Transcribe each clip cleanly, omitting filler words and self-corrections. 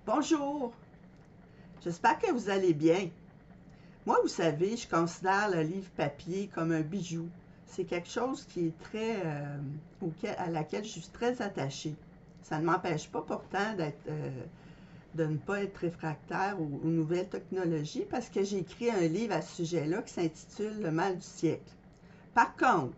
Bonjour, j'espère que vous allez bien. Moi, vous savez, je considère le livre papier comme un bijou. C'est quelque chose qui est à laquelle je suis très attachée. Ça ne m'empêche pas pourtant de ne pas être réfractaire aux nouvelles technologies parce que j'ai écrit un livre à ce sujet-là qui s'intitule Le mal du siècle. Par contre,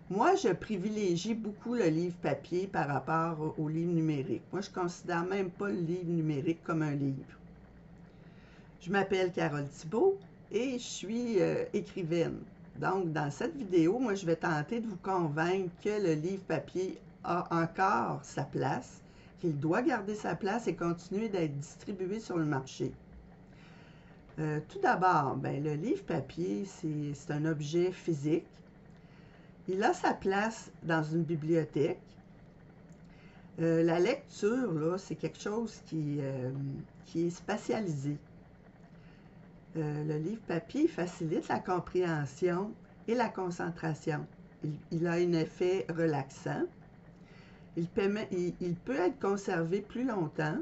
moi, je privilégie beaucoup le livre papier par rapport au livre numérique. Moi, je ne considère même pas le livre numérique comme un livre. Je m'appelle Carole Thibault et je suis écrivaine. Donc, dans cette vidéo, moi, je vais tenter de vous convaincre que le livre papier a encore sa place, qu'il doit garder sa place et continuer d'être distribué sur le marché. Tout d'abord, le livre papier, c'est un objet physique. Il a sa place dans une bibliothèque. La lecture, là, c'est quelque chose qui est spatialisé. Le livre papier facilite la compréhension et la concentration. Il a un effet relaxant. Il peut être conservé plus longtemps.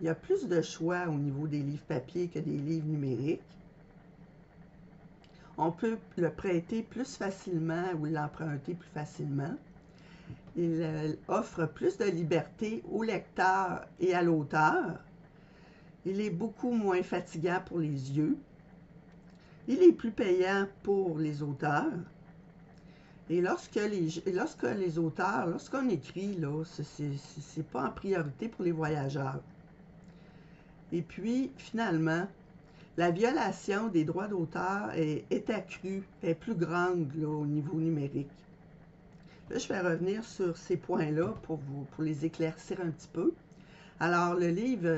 Il y a plus de choix au niveau des livres papier que des livres numériques. On peut le prêter plus facilement ou l'emprunter plus facilement. Il offre plus de liberté au lecteur et à l'auteur. Il est beaucoup moins fatigant pour les yeux. Il est plus payant pour les auteurs. Et lorsqu'on écrit, là, c'est pas en priorité pour les voyageurs. Et puis, finalement, la violation des droits d'auteur est accrue, est plus grande là, au niveau numérique. Là, je vais revenir sur ces points-là pour les éclaircir un petit peu. Alors, le livre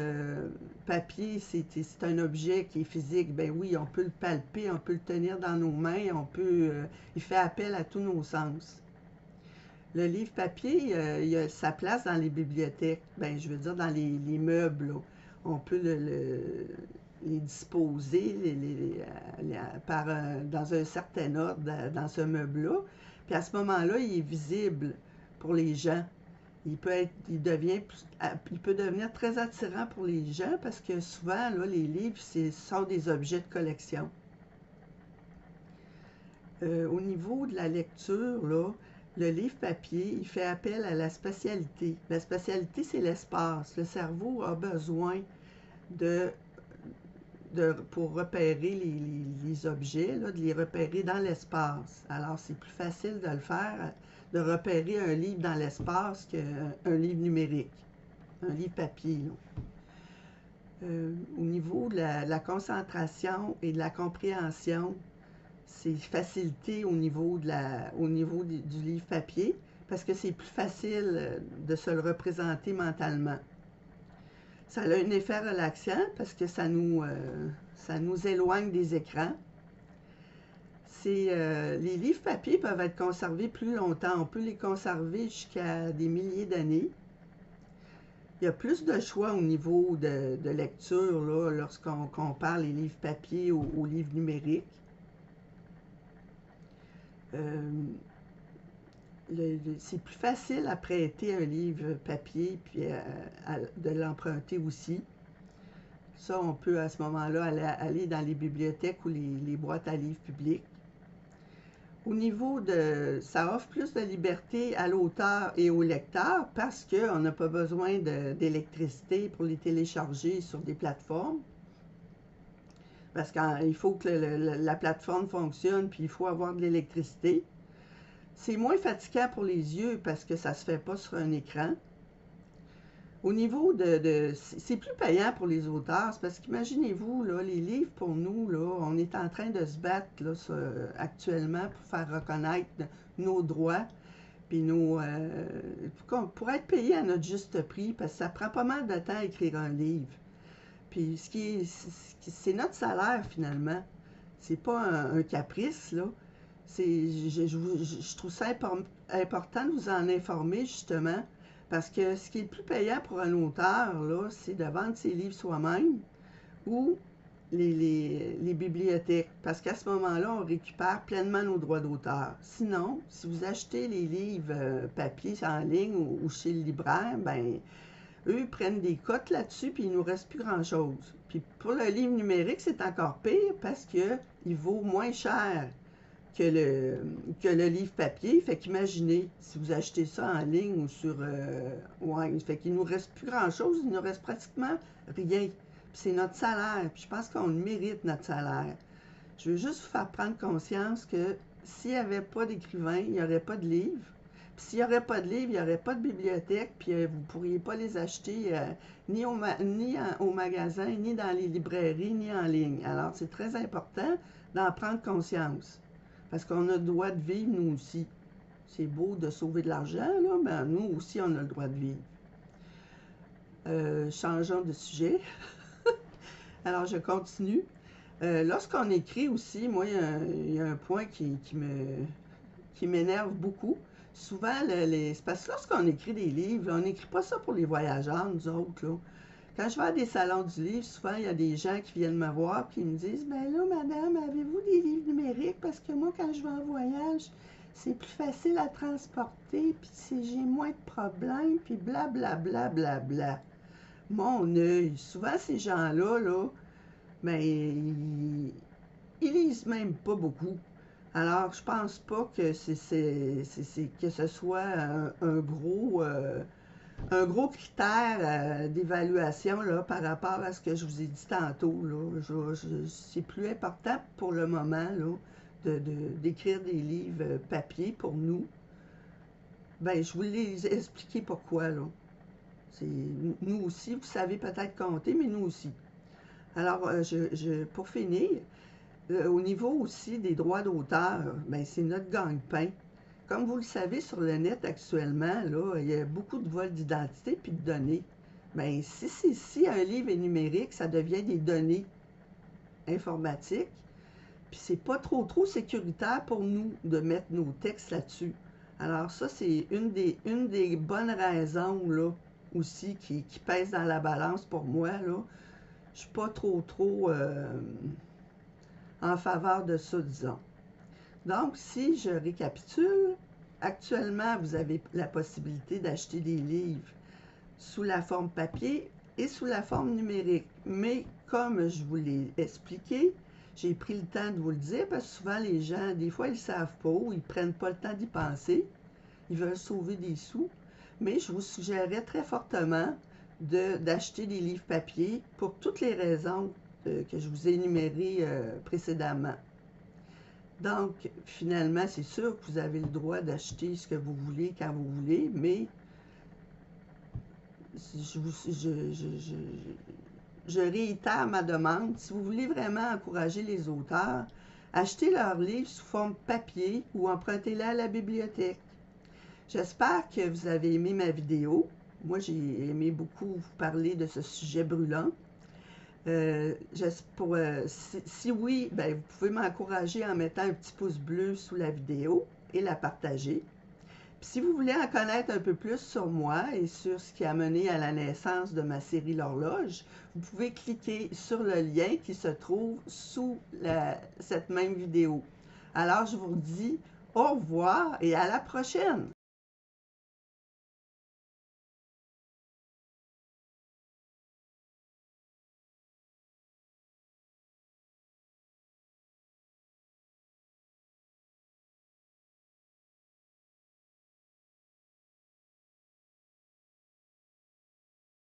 papier, c'est un objet qui est physique. Ben oui, on peut le palper, on peut le tenir dans nos mains, il fait appel à tous nos sens. Le livre papier, il a sa place dans les bibliothèques, je veux dire dans les meubles. Là. On peut les disposer dans un certain ordre dans ce meuble-là. Puis à ce moment-là, il est visible pour les gens. Il peut devenir très attirant pour les gens parce que souvent, là, les livres, sont des objets de collection. Au niveau de la lecture, là, le livre papier, il fait appel à la spatialité. La spatialité, c'est l'espace. Le cerveau a besoin pour repérer les objets, là, de les repérer dans l'espace. Alors, c'est plus facile de le faire, de repérer un livre dans l'espace qu'un livre numérique, un livre papier. Au niveau de la concentration et de la compréhension, c'est facilité au niveau du livre papier parce que c'est plus facile de se le représenter mentalement. Ça a un effet relaxant parce que ça nous éloigne des écrans. Les livres papier peuvent être conservés plus longtemps. On peut les conserver jusqu'à des milliers d'années. Il y a plus de choix au niveau de lecture là, lorsqu'on compare les livres papier aux livres numériques. C'est plus facile à prêter un livre papier puis de l'emprunter aussi. Ça, on peut à ce moment-là aller dans les bibliothèques ou les boîtes à livres publiques. Au niveau ça offre plus de liberté à l'auteur et au lecteur parce qu'on n'a pas besoin d'électricité pour les télécharger sur des plateformes. Parce qu'il faut que la plateforme fonctionne, puis il faut avoir de l'électricité. C'est moins fatigant pour les yeux parce que ça ne se fait pas sur un écran. Au niveau c'est plus payant pour les auteurs, parce qu'imaginez-vous, là, les livres pour nous, là, on est en train de se battre là, actuellement pour faire reconnaître nos droits, puis pour être payé à notre juste prix, parce que ça prend pas mal de temps à écrire un livre. Puis c'est notre salaire finalement. C'est pas un caprice, là. Je trouve ça important de vous en informer justement. Parce que ce qui est le plus payant pour un auteur, là, c'est de vendre ses livres soi-même ou les bibliothèques. Parce qu'à ce moment-là, on récupère pleinement nos droits d'auteur. Sinon, si vous achetez les livres papier en ligne ou chez le libraire, eux, ils prennent des cotes là-dessus, puis il ne nous reste plus grand-chose. Puis pour le livre numérique, c'est encore pire parce qu'il vaut moins cher que le livre papier. Fait qu'imaginez, si vous achetez ça en ligne ou sur... ouais, fait qu'il ne nous reste plus grand-chose, il nous reste pratiquement rien. Puis c'est notre salaire, puis je pense qu'on le mérite, notre salaire. Je veux juste vous faire prendre conscience que s'il n'y avait pas d'écrivain, il n'y aurait pas de livre. Puis s'il n'y aurait pas de livre, il n'y aurait pas de bibliothèque, puis vous ne pourriez pas les acheter ni au magasin, ni dans les librairies, ni en ligne. Alors, c'est très important d'en prendre conscience. Parce qu'on a le droit de vivre, nous aussi. C'est beau de sauver de l'argent, là, mais nous aussi, on a le droit de vivre. Changeons de sujet. Alors, je continue. Lorsqu'on écrit aussi, moi, il y a un point qui m'énerve beaucoup. Souvent, c'est parce que lorsqu'on écrit des livres, on n'écrit pas ça pour les voyageurs, nous autres, là. Quand je vais à des salons du livre, souvent, il y a des gens qui viennent me voir et qui me disent « Ben là, madame, avez-vous des livres numériques? Parce que moi, quand je vais en voyage, c'est plus facile à transporter, puis j'ai moins de problèmes, puis blablabla, bla. Mon œil, souvent, ces gens-là, là, ben, ils lisent même pas beaucoup. Alors, je pense pas que que ce soit un gros critère d'évaluation là, par rapport à ce que je vous ai dit tantôt. C'est plus important pour le moment là, d'écrire des livres papier pour nous. Ben, je voulais expliquer pourquoi. Là. Nous aussi, vous savez peut-être compter, mais nous aussi. Alors, pour finir, au niveau aussi des droits d'auteur, ben, c'est notre gagne-pain. Comme vous le savez, sur le net actuellement, là, il y a beaucoup de vols d'identité puis de données. Bien, si un livre est numérique, ça devient des données informatiques. Puis c'est pas trop sécuritaire pour nous de mettre nos textes là-dessus. Alors ça, c'est une des bonnes raisons là, aussi qui pèse dans la balance pour moi. Là. Je suis pas trop en faveur de ça, disons. Donc, si je récapitule, actuellement, vous avez la possibilité d'acheter des livres sous la forme papier et sous la forme numérique. Mais comme je vous l'ai expliqué, j'ai pris le temps de vous le dire parce que souvent les gens, des fois, ils ne savent pas ou ils ne prennent pas le temps d'y penser. Ils veulent sauver des sous. Mais je vous suggérerais très fortement d'acheter des livres papier pour toutes les raisons que je vous ai énumérées précédemment. Donc, finalement, c'est sûr que vous avez le droit d'acheter ce que vous voulez quand vous voulez, mais je réitère ma demande. Si vous voulez vraiment encourager les auteurs, achetez leurs livres sous forme papier ou empruntez-les à la bibliothèque. J'espère que vous avez aimé ma vidéo. Moi, j'ai aimé beaucoup vous parler de ce sujet brûlant. Si oui, ben, vous pouvez m'encourager en mettant un petit pouce bleu sous la vidéo et la partager. Puis si vous voulez en connaître un peu plus sur moi et sur ce qui a mené à la naissance de ma série L'Horloge, vous pouvez cliquer sur le lien qui se trouve sous cette même vidéo. Alors, je vous dis au revoir et à la prochaine!